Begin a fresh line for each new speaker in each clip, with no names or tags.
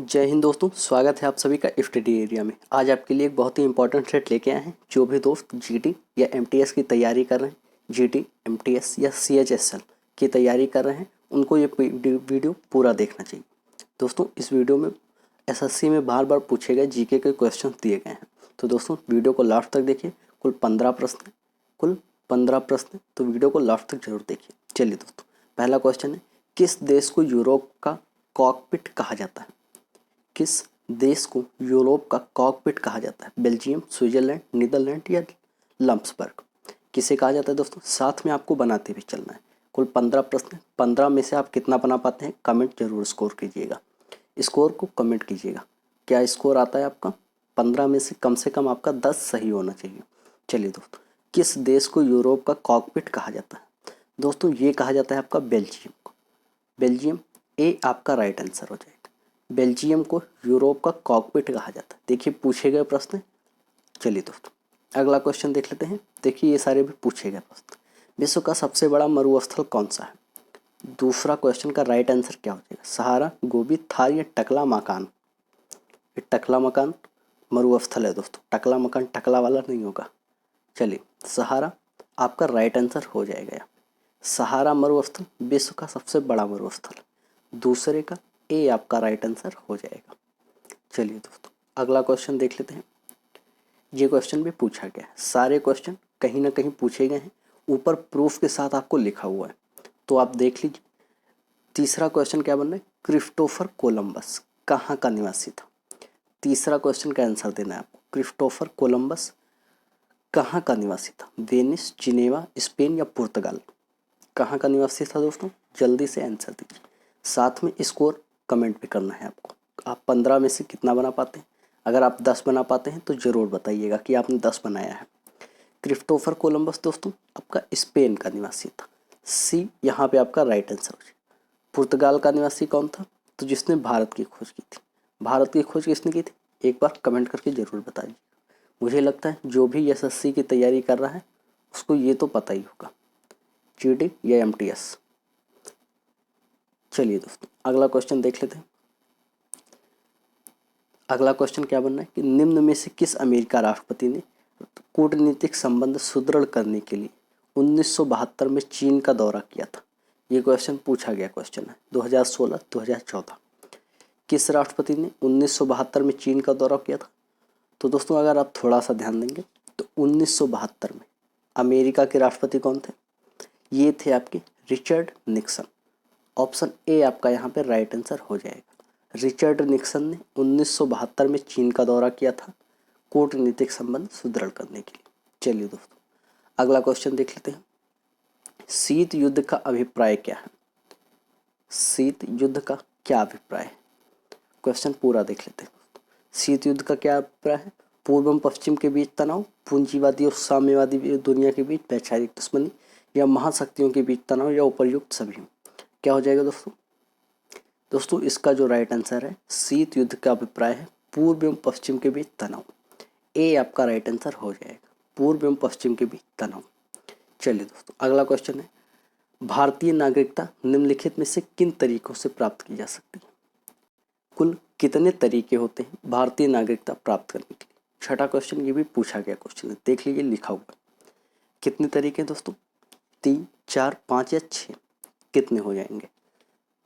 जय हिंद दोस्तों, स्वागत है आप सभी का स्टडी एरिया में। आज आपके लिए एक बहुत ही इंपॉर्टेंट सेट लेके आए हैं। जो भी दोस्त जीटी या एमटीएस की तैयारी कर रहे हैं, जीटी एमटीएस या सीएचएसएल की तैयारी कर रहे हैं, उनको ये वीडियो पूरा देखना चाहिए। दोस्तों, इस वीडियो में एसएससी में बार बार पूछे गए जीके के क्वेश्चन दिए गए हैं। तो दोस्तों, वीडियो को लास्ट तक देखिए। कुल 15 प्रश्न, तो वीडियो को लास्ट तक जरूर देखिए। चलिए दोस्तों, पहला क्वेश्चन है, किस देश को यूरोप का कॉकपिट कहा जाता है? किस देश को यूरोप का कॉकपिट कहा जाता है? बेल्जियम, स्विट्जरलैंड, नीदरलैंड या लम्सबर्ग? किसे कहा जाता है दोस्तों? साथ में आपको बनाते भी चलना है। कुल 15 प्रश्न, 15 में से आप कितना बना पाते हैं कमेंट जरूर स्कोर कीजिएगा। स्कोर को कमेंट कीजिएगा। क्या स्कोर आता है आपका? 15 में से कम आपका 10 सही होना चाहिए। चलिए दोस्तों, किस देश को यूरोप का कॉकपिट कहा जाता है? दोस्तों, ये कहा जाता है आपका बेल्जियम को। बेल्जियम, ए आपका राइट आंसर हो जाएगा। बेल्जियम को यूरोप का कॉकपिट कहा जाता है। देखिए, पूछे गए प्रश्न। चलिए दोस्तों, अगला क्वेश्चन देख लेते हैं। देखिए, ये सारे भी पूछे गए प्रश्न। विश्व का सबसे बड़ा मरुस्थल कौन सा है? दूसरा क्वेश्चन का राइट आंसर क्या हो जाएगा? सहारा, गोबी, थार या टकला मकान? ये टकला मकान मरुस्थल है दोस्तों। टकला मकान टकला वाला नहीं होगा। चलिए, सहारा आपका राइट आंसर हो जाएगा। सहारा मरुस्थल विश्व का सबसे बड़ा मरुस्थल। दूसरे का ए आपका राइट आंसर हो जाएगा। चलिए दोस्तों, अगला क्वेश्चन देख लेते हैं। ये क्वेश्चन भी पूछा गया है। सारे क्वेश्चन कहीं ना कहीं पूछे गए हैं, ऊपर प्रूफ के साथ आपको लिखा हुआ है, तो आप देख लीजिए। तीसरा क्वेश्चन क्या बन रहा है? क्रिस्टोफर कोलंबस कहाँ का निवासी था? तीसरा क्वेश्चन का आंसर देना है आपको। क्रिस्टोफर कोलंबस कहाँ का निवासी था? वेनिस, जिनेवा, स्पेन या पुर्तगाल? कहाँ का निवासी था दोस्तों? जल्दी से आंसर दीजिए। साथ में स्कोर कमेंट भी करना है आपको। आप 15 में से कितना बना पाते हैं? अगर आप 10 बना पाते हैं तो ज़रूर बताइएगा कि आपने 10 बनाया है। क्रिस्टोफर कोलंबस दोस्तों आपका स्पेन का निवासी था। सी यहाँ पे आपका राइट आंसर हो जाए। पुर्तगाल का निवासी कौन था? तो जिसने भारत की खोज की थी। भारत की खोज किसने की थी? एक बार कमेंट करके ज़रूर बताइए। मुझे लगता है जो भी एसएससी की तैयारी कर रहा है उसको ये तो पता ही होगा, जीडी या एमटीएस। चलिए दोस्तों, अगला क्वेश्चन देख लेते हैं। अगला क्वेश्चन क्या बनना है कि निम्न में से किस अमेरिका राष्ट्रपति ने कूटनीतिक संबंध सुदृढ़ करने के लिए 1972 में चीन का दौरा किया था? ये क्वेश्चन पूछा गया क्वेश्चन है 2016 2014। किस राष्ट्रपति ने 1972 में चीन का दौरा किया था? तो दोस्तों, अगर आप थोड़ा सा ध्यान देंगे तो 1972 में अमेरिका के राष्ट्रपति कौन थे? ये थे आपके रिचर्ड निक्सन। ऑप्शन ए आपका यहाँ पे राइट आंसर हो जाएगा। रिचर्ड निक्सन ने 1972 में चीन का दौरा किया था कूटनीतिक संबंध सुदृढ़ करने के लिए। चलिए दोस्तों, अगला क्वेश्चन देख लेते हैं। शीत युद्ध का अभिप्राय क्या है? शीत युद्ध का क्या अभिप्राय है? क्वेश्चन पूरा देख लेते हैं। शीत युद्ध का क्या अभिप्राय है? पूर्व एवं पश्चिम के बीच तनाव, पूंजीवादी और साम्यवादी दुनिया के बीच वैचारिक दुश्मनी, या महाशक्तियों के बीच तनाव, या उपर्युक्त सभी? क्या हो जाएगा दोस्तों? दोस्तों, इसका जो राइट आंसर है, शीत युद्ध का अभिप्राय है पूर्व एवं पश्चिम के बीच तनाव। ए आपका राइट आंसर हो जाएगा, पूर्व एवं पश्चिम के बीच तनाव। चलिए दोस्तों, अगला क्वेश्चन है, भारतीय नागरिकता निम्नलिखित में से किन तरीकों से प्राप्त की जा सकती है? कुल कितने तरीके होते हैं भारतीय नागरिकता प्राप्त करने के लिए? छठा क्वेश्चन ये भी पूछा गया क्वेश्चन है, देख लीजिए लिखा हुआ। कितने तरीके दोस्तों? 3, 4, 5 या 6? कितने हो जाएंगे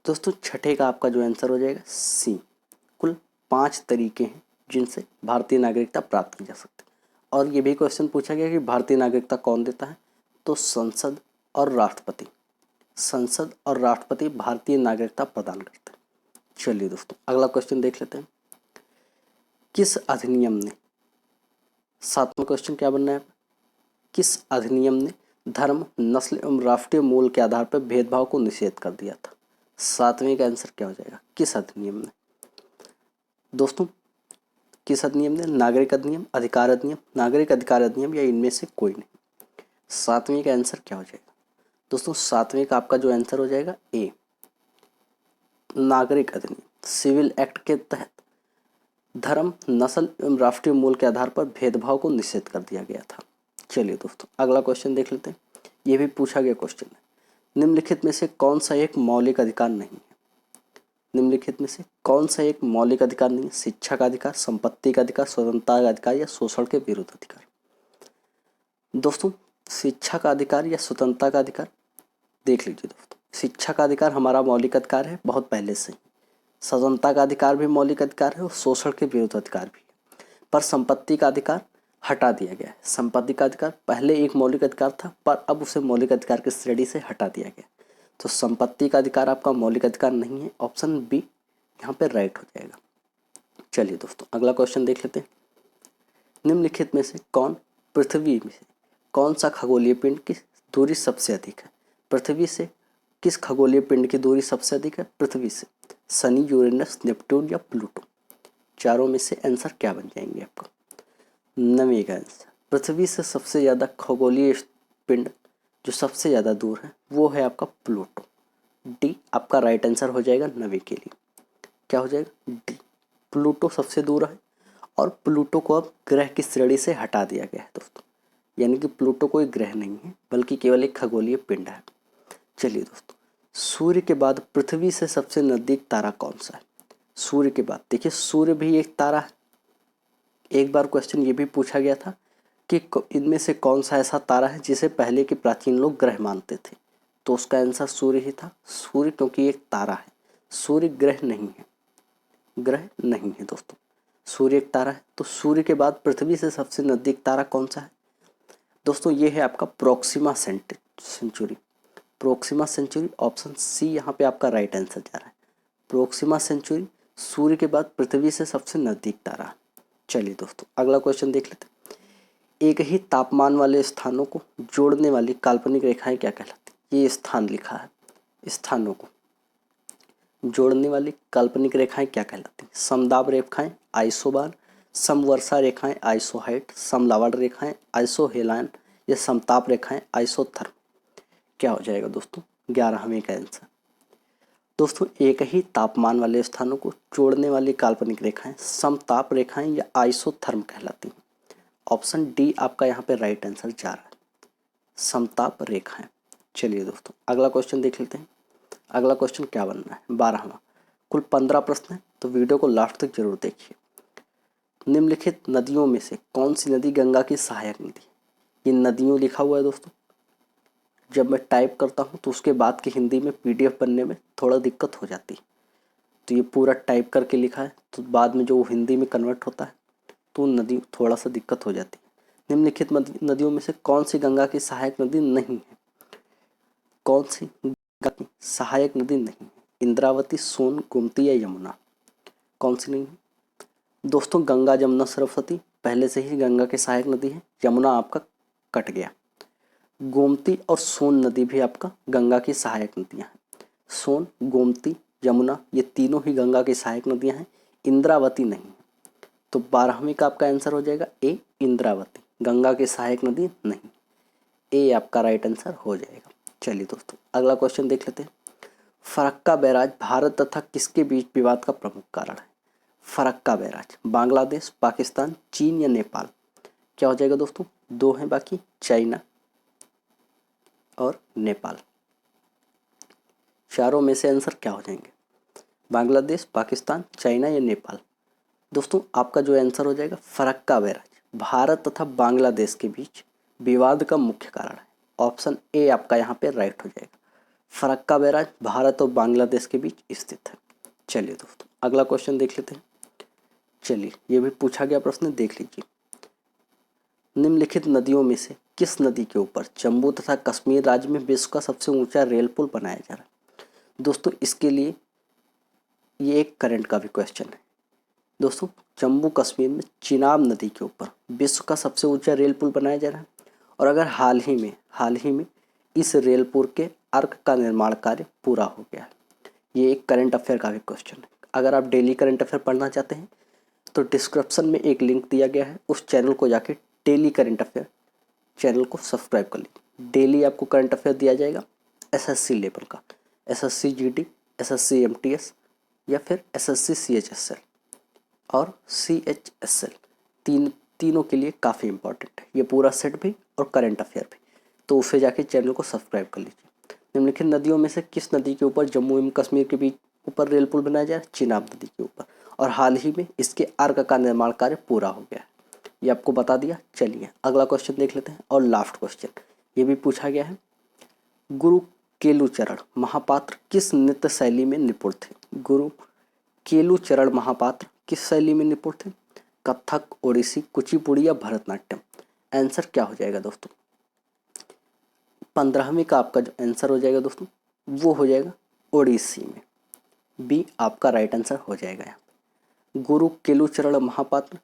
दोस्तों? छठे का आपका जो आंसर हो जाएगा सी। कुल 5 तरीके हैं जिनसे भारतीय नागरिकता प्राप्त की जा सकती है। और ये भी क्वेश्चन पूछा गया कि भारतीय नागरिकता कौन देता है? तो संसद और राष्ट्रपति। संसद और राष्ट्रपति भारतीय नागरिकता प्रदान करते हैं। चलिए दोस्तों, अगला क्वेश्चन देख लेते हैं। किस अधिनियम ने, 7वां क्वेश्चन क्या बनना है? किस अधिनियम ने धर्म, नस्ल एवं राष्ट्रीय मूल के आधार पर भेदभाव को निषेध कर दिया था? 7वें का आंसर क्या हो जाएगा? किस अधिनियम ने? दोस्तों, किस अधिनियम ने? नागरिक अधिनियम, अधिकार अधिनियम, नागरिक अधिकार अधिनियम, या इनमें से कोई नहीं? 7वें का आंसर क्या हो जाएगा दोस्तों? 7वें का आपका जो आंसर हो जाएगा ए, नागरिक अधिनियम। सिविल एक्ट के तहत धर्म, नस्ल एवं राष्ट्रीय मूल के आधार पर भेदभाव को निषेध कर दिया गया था। चलिए दोस्तों, अगला क्वेश्चन देख लेते हैं। यह भी पूछा गया क्वेश्चन है, निम्नलिखित में से कौन सा एक मौलिक अधिकार नहीं है? निम्नलिखित में से कौन सा एक मौलिक अधिकार नहीं है? शिक्षा का अधिकार, संपत्ति का अधिकार, स्वतंत्रता का अधिकार या शोषण के विरुद्ध अधिकार। दोस्तों शिक्षा का अधिकार या स्वतंत्रता का अधिकार देख लीजिए दोस्तों, शिक्षा का अधिकार हमारा मौलिक अधिकार है बहुत पहले से ही, स्वतंत्रता का अधिकार भी मौलिक अधिकार है और शोषण के विरुद्ध अधिकार भी है। पर संपत्ति का अधिकार हटा दिया गया है। संपत्ति का अधिकार पहले एक मौलिक अधिकार था पर अब उसे मौलिक अधिकार की श्रेणी से हटा दिया गया। तो संपत्ति का अधिकार आपका मौलिक अधिकार नहीं है, ऑप्शन बी यहाँ पे राइट हो जाएगा। चलिए दोस्तों अगला क्वेश्चन देख लेते हैं। निम्नलिखित में से पृथ्वी में से कौन सा खगोलीय पिंड की दूरी सबसे अधिक है? पृथ्वी से किस खगोलीय पिंड की दूरी सबसे अधिक है? पृथ्वी से शनि, यूरेनस, नेपट्टून या प्लूटो। चारों में से आंसर क्या बन जाएंगे आपका? नवी का आंसर पृथ्वी से सबसे ज़्यादा खगोलीय पिंड जो सबसे ज़्यादा दूर है वो है आपका प्लूटो। डी आपका राइट आंसर हो जाएगा नवी के लिए। क्या हो जाएगा? डी, प्लूटो सबसे दूर है और प्लूटो को अब ग्रह की श्रेणी से हटा दिया गया है दोस्तों, यानी कि प्लूटो कोई ग्रह नहीं है बल्कि केवल एक खगोलीय पिंड है। चलिए दोस्तों सूर्य के बाद पृथ्वी से सबसे नज़दीक तारा कौन सा है? सूर्य के बाद देखिए सूर्य भी एक तारा है। एक बार क्वेश्चन ये भी पूछा गया था कि इनमें से कौन सा ऐसा तारा है जिसे पहले के प्राचीन लोग ग्रह मानते थे, तो उसका आंसर सूर्य ही था। सूर्य क्योंकि एक तारा है, सूर्य ग्रह नहीं है, ग्रह नहीं है दोस्तों, सूर्य एक तारा है। तो सूर्य के बाद पृथ्वी से सबसे नज़दीक तारा कौन सा है दोस्तों? ये है आपका Proxima Centauri. Proxima Centauri option C यहाँ पे आपका राइट आंसर जा रहा है। प्रोक्सिमा सेंचुरी सूर्य के बाद पृथ्वी से सबसे नज़दीक तारा। चलिए दोस्तों अगला क्वेश्चन देख लेते हैं। एक ही तापमान वाले स्थानों को जोड़ने वाली काल्पनिक रेखाएं क्या कहलाती? ये स्थान लिखा है, स्थानों को जोड़ने वाली काल्पनिक रेखाएं क्या कहलाती? समदाब रेखाएं, आइसोबार, समवर्षा रेखाएं, आइसोहाइट, समलवण रेखाएं, आइसोहेलान या समताप रेखाएं, आइसोथर्म। क्या हो जाएगा दोस्तों? 11वें का आंसर। दोस्तों एक ही तापमान वाले स्थानों को जोड़ने वाली काल्पनिक रेखाएं समताप रेखाएं या आइसोथर्म कहलाती हैं। ऑप्शन डी आपका यहाँ पे राइट आंसर जा रहा है, समताप रेखाएं। चलिए दोस्तों अगला क्वेश्चन देख लेते हैं। अगला क्वेश्चन क्या बनना है? 12वां। कुल 15 प्रश्न है तो वीडियो को लास्ट तक जरूर देखिए। निम्नलिखित नदियों में से कौन सी नदी गंगा की सहायक नदी? ये नदियों लिखा हुआ है दोस्तों, जब मैं टाइप करता हूँ तो उसके बाद की हिंदी में पीडीएफ बनने में थोड़ा दिक्कत हो जाती है। तो ये पूरा टाइप करके लिखा है तो बाद में जो हिंदी में कन्वर्ट होता है तो नदी थोड़ा सा दिक्कत हो जाती है। निम्नलिखित नदियों में से कौन सी गंगा की सहायक नदी नहीं है? कौन सी गंगा की सहायक नदी नहीं है? इंद्रावती, सोन, गोमती या यमुना। कौन सी नहीं है दोस्तों? गंगा, जमुना, सरस्वती पहले से ही गंगा की सहायक नदी है, यमुना आपका कट गया। गोमती और सोन नदी भी आपका गंगा की सहायक नदियां हैं। सोन, गोमती, यमुना ये तीनों ही गंगा की सहायक नदियां हैं, इंद्रावती नहीं। तो 12वीं का आपका आंसर हो जाएगा ए, इंद्रावती गंगा की सहायक नदी नहीं। ए आपका राइट आंसर हो जाएगा। चलिए दोस्तों अगला क्वेश्चन देख लेते हैं। फरक्का बैराज भारत तथा किसके बीच विवाद का प्रमुख कारण है? फरक्का बैराज बांग्लादेश, पाकिस्तान, चीन या नेपाल। क्या हो जाएगा दोस्तों? दो हैं बाकी, चाइना और नेपाल। चारों में से आंसर क्या हो जाएंगे? बांग्लादेश, पाकिस्तान, चाइना या नेपाल। दोस्तों आपका जो आंसर हो जाएगा फरक्का बैराज भारत तथा बांग्लादेश के बीच विवाद का मुख्य कारण है। ऑप्शन ए आपका यहाँ पे राइट हो जाएगा। फरक्का बैराज भारत और बांग्लादेश के बीच स्थित है। चलिए दोस्तों अगला क्वेश्चन देख लेते हैं। चलिए ये भी पूछा गया प्रश्न, देख लीजिए। निम्नलिखित नदियों में से किस नदी के ऊपर जम्मू तथा कश्मीर राज्य में विश्व का सबसे ऊंचा रेल पुल बनाया जा रहा है? दोस्तों इसके लिए ये एक करंट का भी क्वेश्चन है दोस्तों। जम्मू कश्मीर में चिनाब नदी के ऊपर विश्व का सबसे ऊंचा रेल पुल बनाया जा रहा है और अगर हाल ही में इस रेल पुल के अर्क का निर्माण कार्य पूरा हो गया है। ये एक करंट अफेयर का भी क्वेश्चन है। अगर आप डेली करंट अफेयर पढ़ना चाहते हैं तो डिस्क्रिप्शन में एक लिंक दिया गया है, उस चैनल को जाके डेली करंट अफेयर चैनल को सब्सक्राइब कर लीजिए। डेली आपको करंट अफेयर दिया जाएगा एसएससी लेवल का, एसएससी जीडी, एसएससी एमटीएस या फिर एसएससी सीएचएसएल और सीएचएसएल तीनों के लिए काफ़ी इंपॉर्टेंट है ये पूरा सेट भी और करंट अफेयर भी। तो उसे जाके चैनल को सब्सक्राइब कर लीजिए। निम्नलिखित नदियों में से किस नदी के ऊपर जम्मू एवं कश्मीर के बीच ऊपर रेल पुल बनाया जा रहा है, चिनाब नदी के ऊपर, और हाल ही में इसके अर्क का निर्माण कार्य पूरा हो गया है। ये आपको बता दिया। चलिए अगला क्वेश्चन देख लेते हैं और लास्ट क्वेश्चन ये भी पूछा गया है। गुरु केलुचरण महापात्र किस नृत्य शैली में निपुण थे? गुरु केलुचरण महापात्र किस शैली में निपुण थे? कथक, ओडिसी, कुचिपुड़ी या भरतनाट्यम? आंसर क्या हो जाएगा दोस्तों? 15वीं का आपका जो आंसर हो जाएगा दोस्तों वो हो जाएगा ओडिसी में। बी आपका राइट आंसर हो जाएगा यहाँ। गुरु केलुचरण महापात्र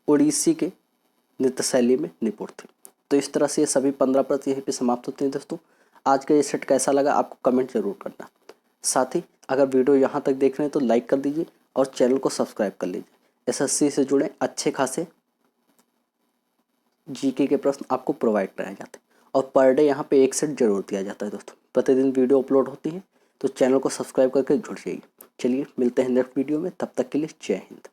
ओडिसी के नृत्य शैली में निपुण थे। तो इस तरह से ये सभी 15 प्रश्न यहीं पे समाप्त होते हैं दोस्तों। आज का ये सेट कैसा लगा आपको कमेंट जरूर करना। साथ ही अगर वीडियो यहाँ तक देख रहे हैं तो लाइक कर दीजिए और चैनल को सब्सक्राइब कर लीजिए। एसएससी से जुड़े अच्छे खासे जीके के प्रश्न आपको प्रोवाइड कराए जाते हैं और पर डे यहाँ पे एक सेट जरूर दिया जाता है दोस्तों। प्रतिदिन वीडियो अपलोड होती है तो चैनल को सब्सक्राइब करके जुड़ जाइए। चलिए मिलते हैं नेक्स्ट वीडियो में, तब तक के लिए जय हिंद।